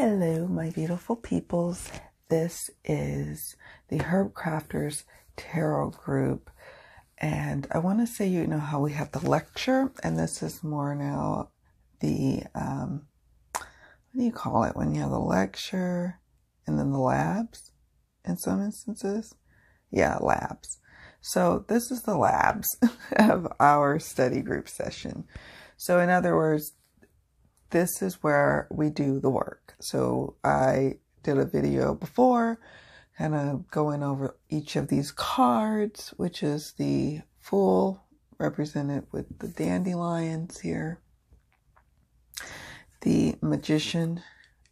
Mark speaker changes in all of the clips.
Speaker 1: Hello, my beautiful peoples. This is the Herbcrafters Tarot group. And I want to say, you know how we have the lecture, and this is more now the, what do you call it when you have the lecture and then the labs in some instances? Yeah, labs. So this is the labs of our study group session. So in other words, this is where we do the work. So I did a video before, kind of going over each of these cards, which is the Fool, represented with the dandelions here. The Magician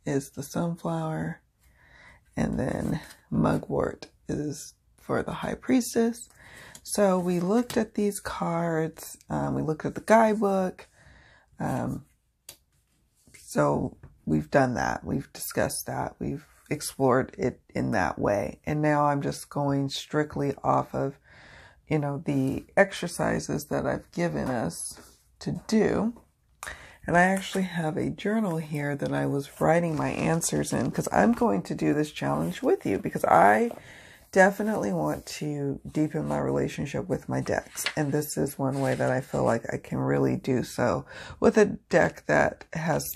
Speaker 1: is the sunflower. And then Mugwort is for the High Priestess. So we looked at these cards. We looked at the guidebook. So we've done that. We've discussed that. We've explored it in that way. And now I'm just going strictly off of, you know, the exercises that I've given us to do. And I actually have a journal here that I was writing my answers in, because I'm going to do this challenge with you, because I definitely want to deepen my relationship with my decks. And this is one way that I feel like I can really do so with a deck that has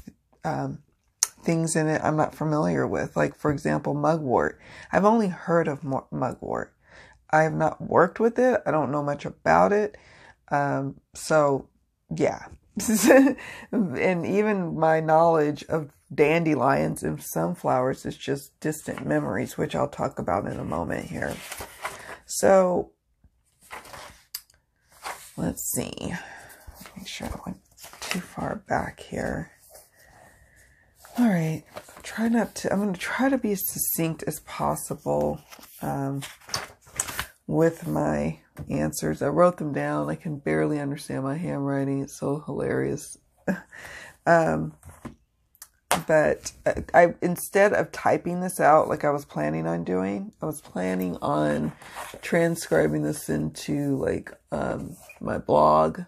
Speaker 1: things in it I'm not familiar with. Like, for example, Mugwort. I've only heard of Mugwort. I have not worked with it. I don't know much about it. So, yeah. And even my knowledge of dandelions and sunflowers is just distant memories, which I'll talk about in a moment here. So, let's see. Make sure I went too far back here. All right, I'm going to try to be as succinct as possible with my answers. I wrote them down. I can barely understand my handwriting. It's so hilarious. But I instead of typing this out like I was planning on doing, I was planning on transcribing this into like my blog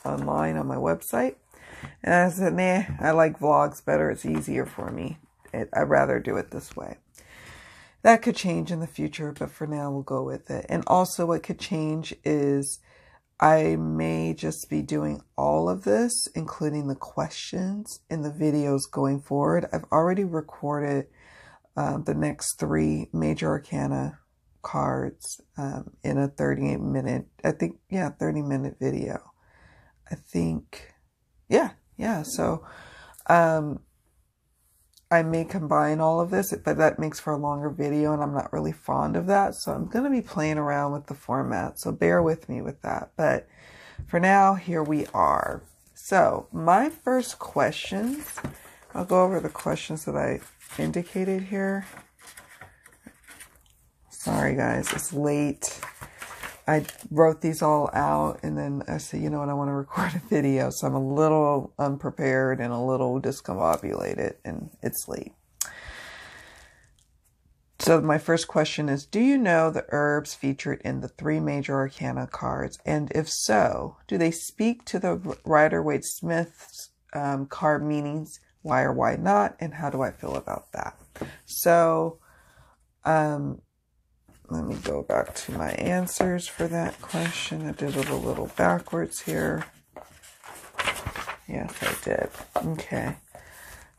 Speaker 1: online on my website. And I said, nah, I like vlogs better. It's easier for me. I'd rather do it this way. That could change in the future, but for now we'll go with it. And also what could change is I may just be doing all of this, including the questions in the videos going forward. I've already recorded the next 3 major arcana cards in a 38-minute, 30-minute video. I think, yeah. So I may combine all of this, but that makes for a longer video, and I'm not really fond of that. So I'm going to be playing around with the format. So bear with me with that. But for now, here we are. So my first questions, I'll go over the questions that I indicated here. Sorry, guys, it's late. I wrote these all out, and then I said, you know what, I want to record a video. So I'm a little unprepared and a little discombobulated, and it's late. So my first question is, do you know the herbs featured in the 3 major arcana cards? And if so, do they speak to the Rider-Waite-Smith's card meanings? Why or why not? And how do I feel about that? So, let me go back to my answers for that question. I did it a little backwards here. Yes, I did. Okay.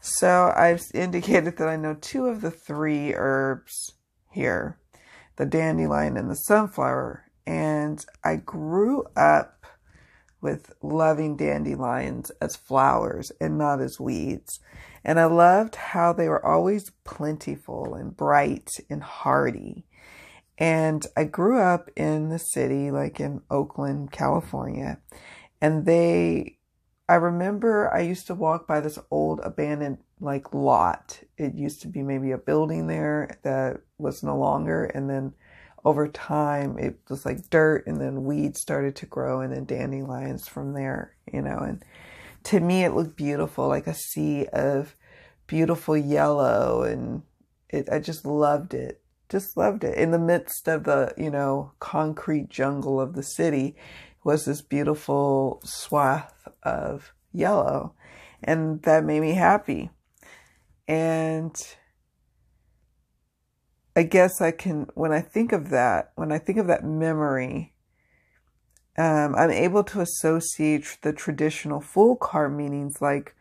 Speaker 1: So I've indicated that I know 2 of the 3 herbs here, the dandelion and the sunflower. And I grew up with loving dandelions as flowers and not as weeds. And I loved how they were always plentiful and bright and hardy. And I grew up in the city, like in Oakland, California. And I remember I used to walk by this old abandoned like lot. It used to be maybe a building there that was no longer. And then over time, it was like dirt, and then weeds started to grow, and then dandelions from there, you know. And to me, it looked beautiful, like a sea of beautiful yellow. And I just loved it. Just loved it. In the midst of the, you know, concrete jungle of the city was this beautiful swath of yellow. And that made me happy. And I guess when I think of that memory, I'm able to associate the traditional Fool card meanings like,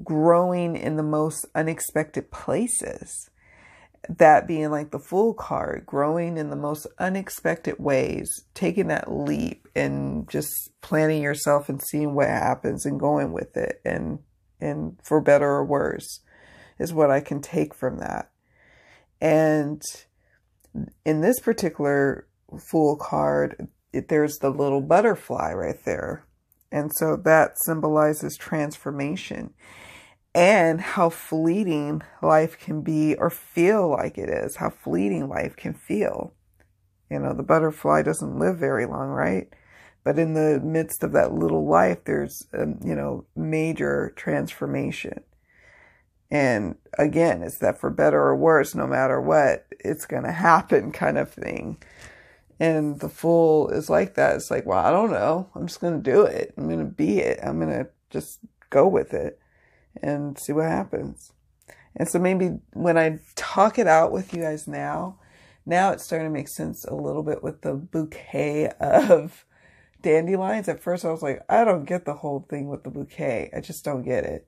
Speaker 1: growing in the most unexpected places. That being like the Fool card, growing in the most unexpected ways, taking that leap and just planning yourself and seeing what happens and going with it, and for better or worse is what I can take from that. And in this particular Fool card, there's the little butterfly right there. And so that symbolizes transformation and how fleeting life can be, or feel like it is, how fleeting life can feel. The butterfly doesn't live very long, right? But in the midst of that little life, there's, major transformation. And again, it's that for better or worse, no matter what, it's going to happen kind of thing. And the Fool is like that. It's like, well, I don't know. I'm just going to do it. I'm going to be it. I'm going to just go with it and see what happens. And so maybe when I talk it out with you guys now it's starting to make sense a little bit with the bouquet of dandelions. At first I was like, I don't get the whole thing with the bouquet. I just don't get it.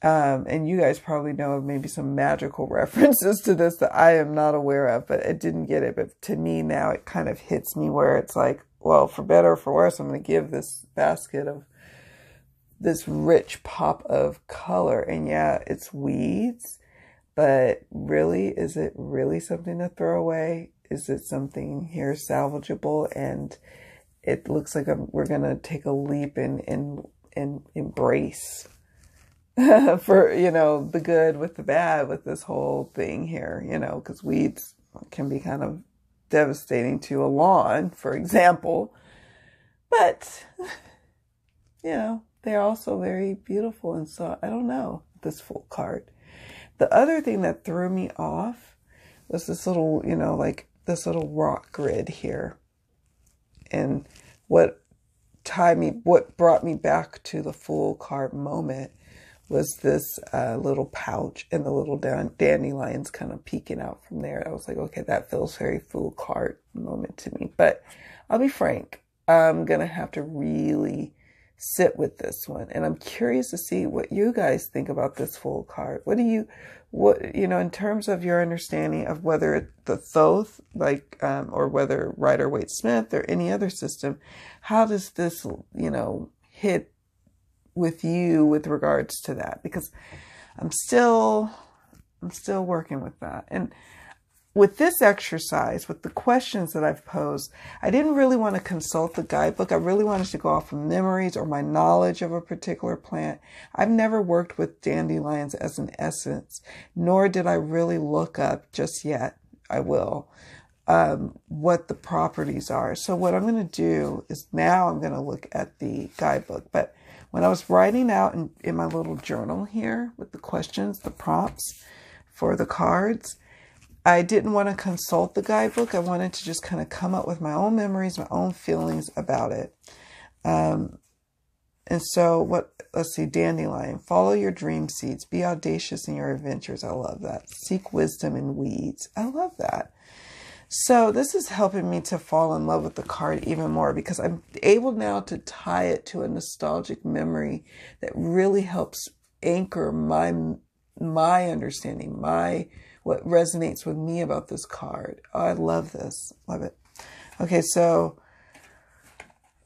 Speaker 1: And you guys probably know of maybe some magical references to this that I am not aware of, but I didn't get it. But to me now it kind of hits me where it's like, well, for better or for worse, I'm going to give this basket of this rich pop of color. And yeah, it's weeds, but really, is it really something to throw away? Is it something here salvageable? And it looks like we're going to take a leap and embrace for, the good with the bad with this whole thing here, because weeds can be kind of devastating to a lawn, for example. But, they're also very beautiful. And so I don't know, this Fool card. The other thing that threw me off was this little, like this little rock grid here. And what brought me back to the Fool card moment was this little pouch and the little dandelions kind of peeking out from there. I was like, okay, that feels very Fool card moment to me. But I'll be frank, I'm going to have to really sit with this one. And I'm curious to see what you guys think about this Fool card. In terms of your understanding of whether the Thoth, or whether Rider-Waite-Smith or any other system, how does this, hit with you with regards to that? Because I'm still working with that. And with this exercise, with the questions that I've posed, I didn't really want to consult the guidebook. I really wanted to go off of memories or my knowledge of a particular plant. I've never worked with dandelions as an essence, nor did I really look up just yet. I will, what the properties are. So what I'm going to do is now I'm going to look at the guidebook. But when I was writing out in my little journal here with the questions, the prompts for the cards, I didn't want to consult the guidebook. I wanted to just kind of come up with my own memories, my own feelings about it. And so let's see, dandelion, follow your dream seeds, be audacious in your adventures. I love that. Seek wisdom in weeds. I love that. So this is helping me to fall in love with the card even more because I'm able now to tie it to a nostalgic memory that really helps anchor my understanding, what resonates with me about this card. Oh, I love this. Love it. Okay, so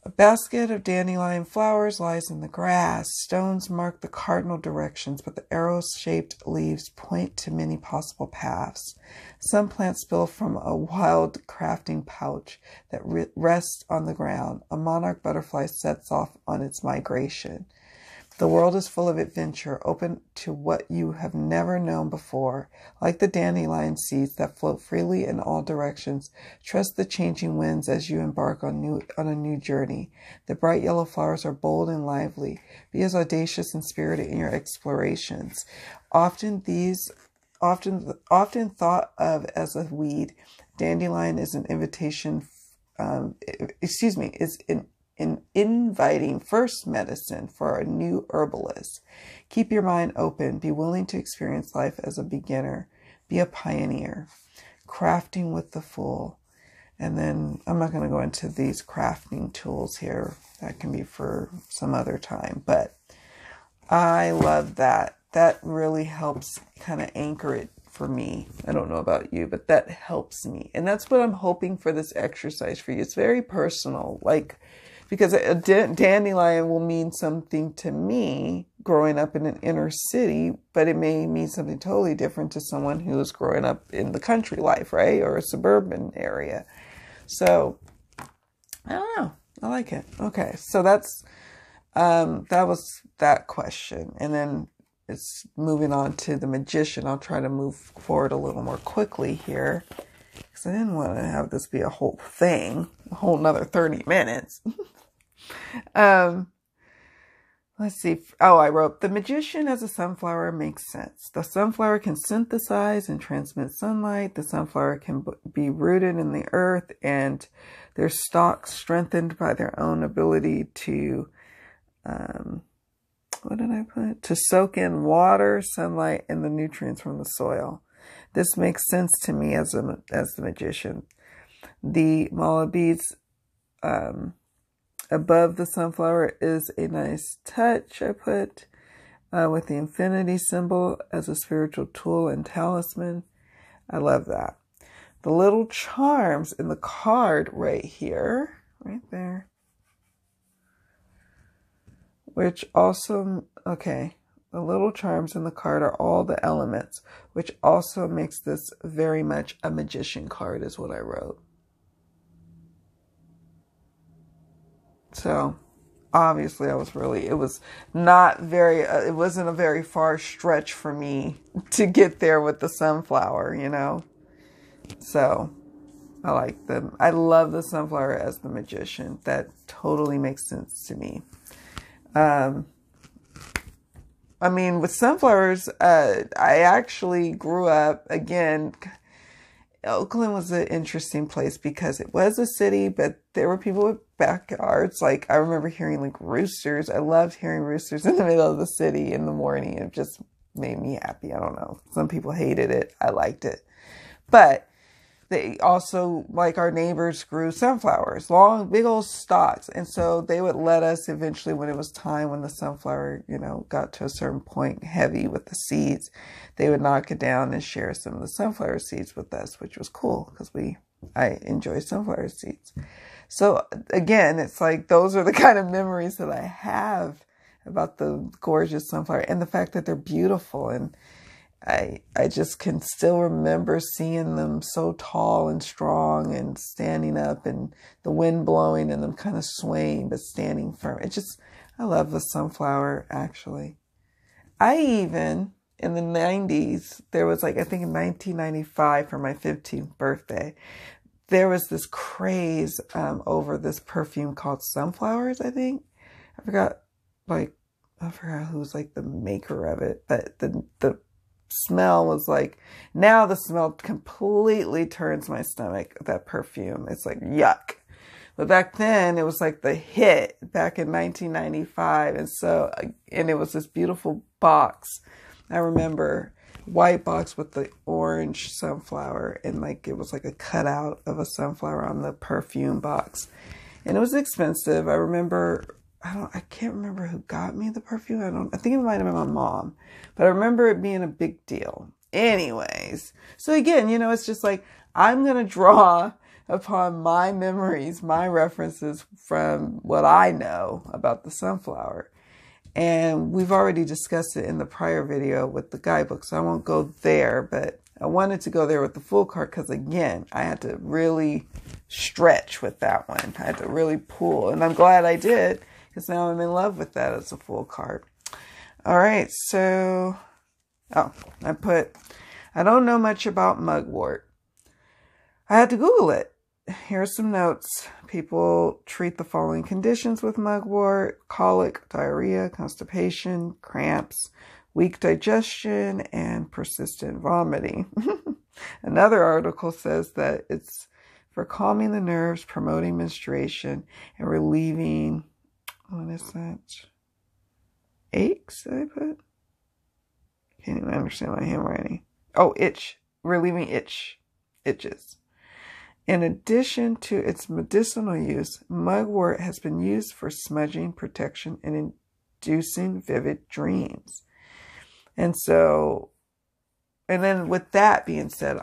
Speaker 1: a basket of dandelion flowers lies in the grass. Stones mark the cardinal directions, but the arrow-shaped leaves point to many possible paths. Some plants spill from a wild crafting pouch that rests on the ground. A monarch butterfly sets off on its migration. The world is full of adventure, open to what you have never known before. Like the dandelion seeds that float freely in all directions, trust the changing winds as you embark on a new journey. The bright yellow flowers are bold and lively. Be as audacious and spirited in your explorations. Often thought of as a weed, dandelion is an invitation. Is an inviting first medicine for a new herbalist. Keep your mind open. Be willing to experience life as a beginner. Be a pioneer. Crafting with the Fool. And then I'm not going to go into these crafting tools here. That can be for some other time. But I love that. That really helps kind of anchor it for me. I don't know about you, but that helps me. And that's what I'm hoping for this exercise for you. It's very personal. Like, because a dandelion will mean something to me growing up in an inner city, but it may mean something totally different to someone who is growing up in the country life, right? Or a suburban area. So, I don't know. I like it. Okay. So that was that question. And then it's moving on to the magician. I'll try to move forward a little more quickly here, because I didn't want to have this be a whole thing, a whole another 30 minutes. Let's see. Oh, I wrote, the magician as a sunflower makes sense. The sunflower can synthesize and transmit sunlight. The sunflower can be rooted in the earth and their stalks strengthened by their own ability to, what did I put? To soak in water, sunlight, and the nutrients from the soil. This makes sense to me as the magician. The mala beads, above the sunflower is a nice touch. I put with the infinity symbol as a spiritual tool and talisman. I love that. The little charms in the card right here, right there, which also, okay, the little charms in the card are all the elements, which also makes this very much a magician card is what I wrote. So obviously it was not very, it wasn't a very far stretch for me to get there with the sunflower, you know? So I like them. I love the sunflower as the magician. That totally makes sense to me. I mean, with sunflowers, I actually grew up, again, Oakland was an interesting place because it was a city, but there were people with backyards. Like, I remember hearing like roosters. I loved hearing roosters in the middle of the city in the morning. It just made me happy. I don't know. Some people hated it. I liked it. But they also, like our neighbors, grew sunflowers, long, big old stalks. And so they would let us eventually, when it was time, when the sunflower, you know, got to a certain point heavy with the seeds, they would knock it down and share some of the sunflower seeds with us, which was cool because I enjoy sunflower seeds. So again, it's like, those are the kind of memories that I have about the gorgeous sunflower and the fact that they're beautiful. And I just can still remember seeing them so tall and strong and standing up and the wind blowing and them kind of swaying but standing firm. I love the sunflower, actually. I even, in the 90s, there was like, I think in 1995 for my 15th birthday, there was this craze over this perfume called Sunflowers, I think. I forgot who's like the maker of it, but the smell was like, now the smell completely turns my stomach, that perfume. It's like, yuck. But back then it was like the hit back in 1995. And it was this beautiful box. I remember, white box with the orange sunflower, and like, it was like a cutout of a sunflower on the perfume box. And it was expensive. I remember, I can't remember who got me the perfume. I think it might have been my mom, but I remember it being a big deal. Anyways, so again, you know, it's just like, I'm going to draw upon my memories, my references from what I know about the sunflower. And we've already discussed it in the prior video with the guidebook, so I won't go there, but I wanted to go there with the full card because, again, I had to really stretch with that one. I had to really pull, and I'm glad I did, because now I'm in love with that as a full card. All right, so, I don't know much about mugwort. I had to Google it. Here's some notes. People treat the following conditions with mugwort: colic, diarrhea, constipation, cramps, weak digestion, and persistent vomiting. Another article says that it's for calming the nerves, promoting menstruation, and relieving is that? Aches, did I put? Can't even understand my handwriting. Oh, itch. Relieving itches. In addition to its medicinal use, mugwort has been used for smudging, protection, and inducing vivid dreams. And so, and then with that being said,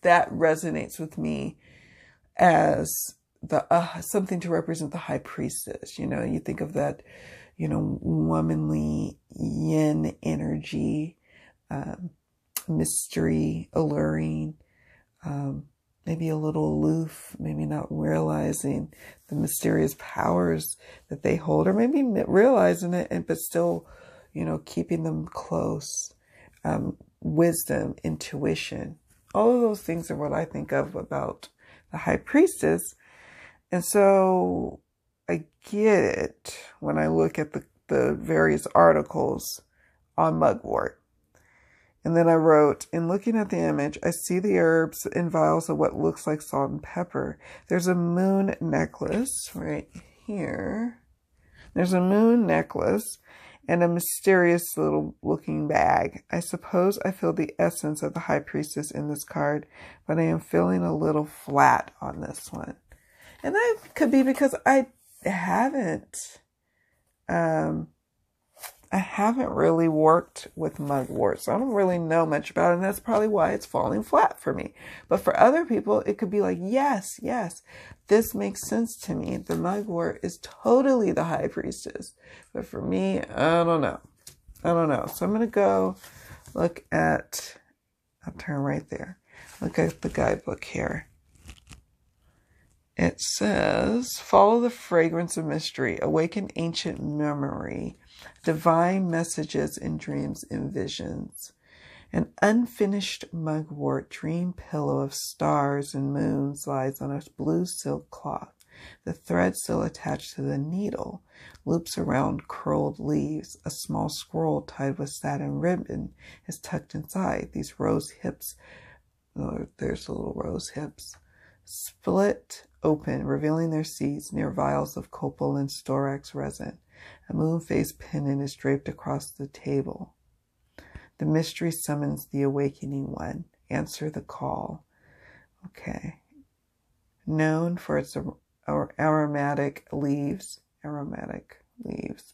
Speaker 1: that resonates with me as the something to represent the high priestess. You know, you think of that, you know, womanly yin energy, mystery, alluring, maybe a little aloof, maybe not realizing the mysterious powers that they hold, or maybe realizing it, but still, you know, keeping them close. Wisdom, intuition, all of those things are what I think of about the high priestess. And so I get it when I look at the various articles on mugwort. And then I wrote, in looking at the image, I see the herbs in vials of what looks like salt and pepper. There's a moon necklace right here. There's a moon necklace and a mysterious little looking bag. I suppose I feel the essence of the high priestess in this card, but I am feeling a little flat on this one. And that could be because I haven't really worked with mugwort, so I don't really know much about it, and that's probably why it's falling flat for me. But for other people, it could be like, yes, this makes sense to me. The mugwort is totally the high priestess. But for me, I don't know. So I'm going to go look at, I'll turn right there. Look at the guidebook here. It says, follow the fragrance of mystery, awaken ancient memory, divine messages in dreams and visions. An unfinished mugwort dream pillow of stars and moons lies on a blue silk cloth. The thread still attached to the needle loops around curled leaves. A small scroll tied with satin ribbon is tucked inside. These rose hips, there's the little rose hips, split open, revealing their seeds near vials of copal and storax resin. A moon-faced pendant is draped across the table. The mystery summons the awakening one. Answer the call. Okay. Known for its aromatic leaves,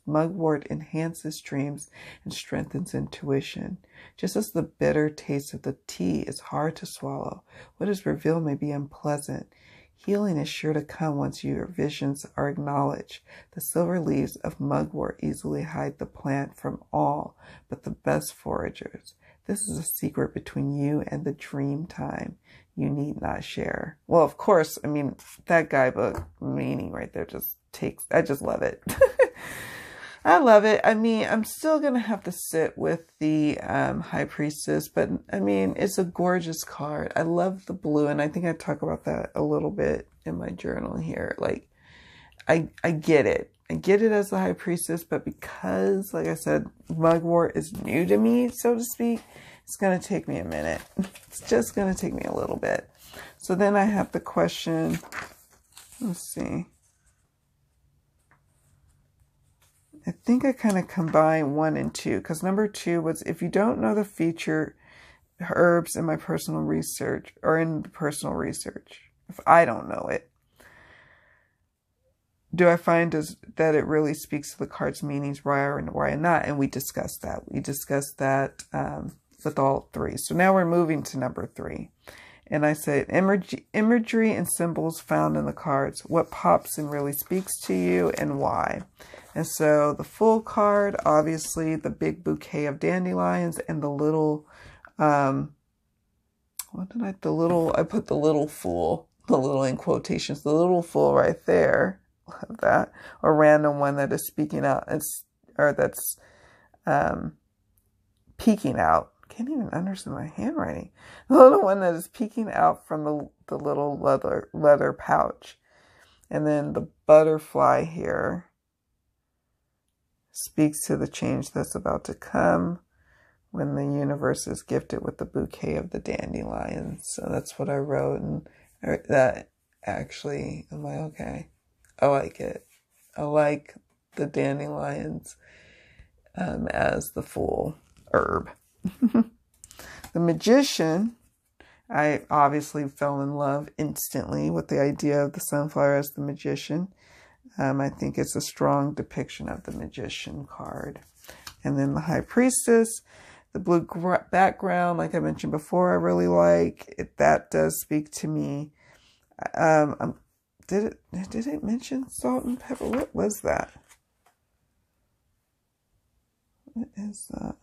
Speaker 1: mugwort enhances dreams and strengthens intuition. Just as the bitter taste of the tea is hard to swallow, what is revealed may be unpleasant. Healing is sure to come once your visions are acknowledged. The silver leaves of mugwort easily hide the plant from all but the best foragers. This is a secret between you and the dream time. You need not share. Well, of course, I mean, that guidebook meaning right there I just love it. I love it. I mean, I'm still going to have to sit with the High Priestess, but I mean, it's a gorgeous card. I love the blue, and I think I talk about that a little bit in my journal here. Like, I get it. I get it as the High Priestess, but because, like I said, mugwort is new to me, so to speak, it's going to take me a minute. It's just going to take me a little bit. So then I have the question, let's see. I think I kind of combined 1 and 2, because number 2 was, if you don't know the feature herbs in my personal research, or in the personal research, if I don't know it, do I find that it really speaks to the card's meanings, why or why not? And we discussed that. We discussed that with all 3. So now we're moving to number 3. And I said, imagery and symbols found in the cards. What pops and really speaks to you and why? And so the full card, obviously the big bouquet of dandelions and the little, I put the little fool, the little in quotations, the little fool right there. Love that. Or random one that is speaking out, that's peeking out. Can't even understand my handwriting. The little one that is peeking out from the little leather pouch. And then the butterfly here speaks to the change that's about to come when the universe is gifted with the bouquet of the dandelions. So that's what I wrote. And that actually, am I okay? I like it. I like the dandelions as the full herb. The magician, I obviously fell in love instantly with the idea of the sunflower as the magician. I think it's a strong depiction of the magician card. And then the high priestess, the blue background, like I mentioned before, I really like. That does speak to me. Did it mention salt and pepper? What was that? What is that?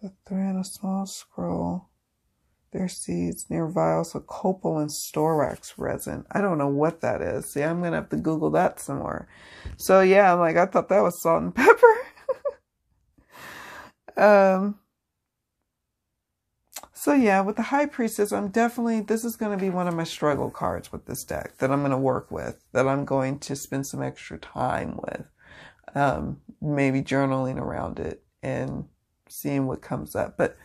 Speaker 1: The thread, a small scroll. Their seeds near vials of copal and storax resin. I don't know what that is. See, I'm going to have to Google that some more. So yeah, I'm like, I thought that was salt and pepper. So yeah, with the High Priestess, this is going to be one of my struggle cards with this deck that I'm going to work with, that I'm going to spend some extra time with. Maybe journaling around it and seeing what comes up. But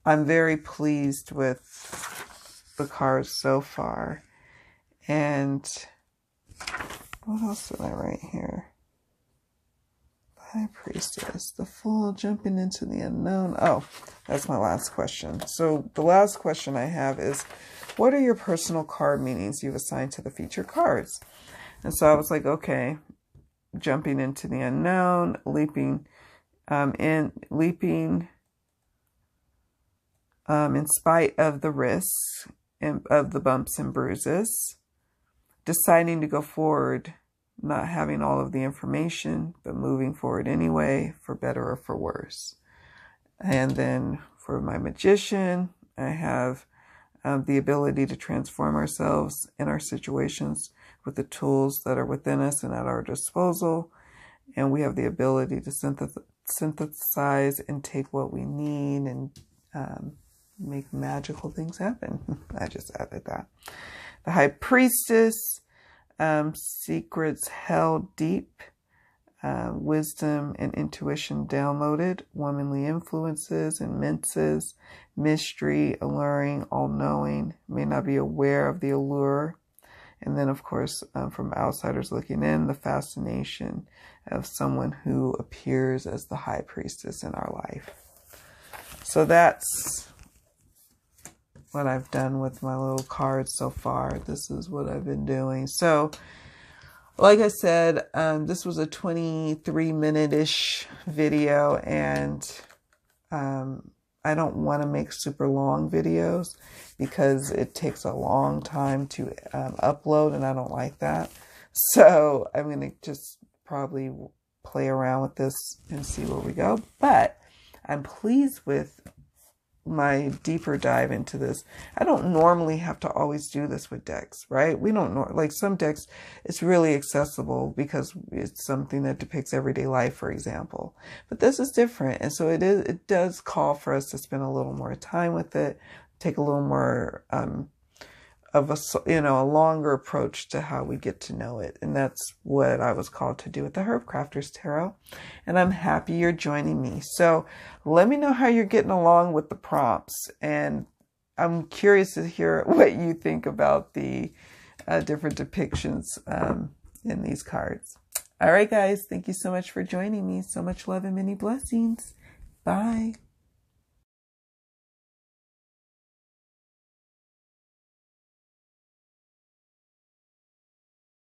Speaker 1: I'm very pleased with the cards so far. And what else did I write here? High Priestess, the Fool, jumping into the unknown. Oh, that's my last question. So the last question I have is, what are your personal card meanings you've assigned to the featured cards? And so I was like, okay, jumping into the unknown, leaping in spite of the risks and of the bumps and bruises, deciding to go forward, not having all of the information, but moving forward anyway, for better or for worse. And then for my magician, I have the ability to transform ourselves in our situations with the tools that are within us and at our disposal. And we have the ability to synthesize and take what we need and make magical things happen. I just added that. The High Priestess, secrets held deep, wisdom and intuition downloaded, womanly influences and minces, mystery, alluring, all-knowing, may not be aware of the allure. And then, of course, from outsiders looking in, the fascination of someone who appears as the High Priestess in our life. So that's what I've done with my little cards so far. This is what I've been doing. So, like I said, this was a 23-minute-ish video, and I don't want to make super long videos because it takes a long time to upload, and I don't like that. So I'm going to just probably play around with this and see where we go. But I'm pleased with my deeper dive into this. I don't normally have to always do this with decks, right? We don't like some decks, it's really accessible because it's something that depicts everyday life, for example. But this is different, and so it does call for us to spend a little more time with it, take a little more of a longer approach to how we get to know it. And that's what I was called to do with the Herbcrafters Tarot. And I'm happy you're joining me. So let me know how you're getting along with the prompts. And I'm curious to hear what you think about the different depictions in these cards. All right, guys. Thank you so much for joining me. So much love and many blessings. Bye.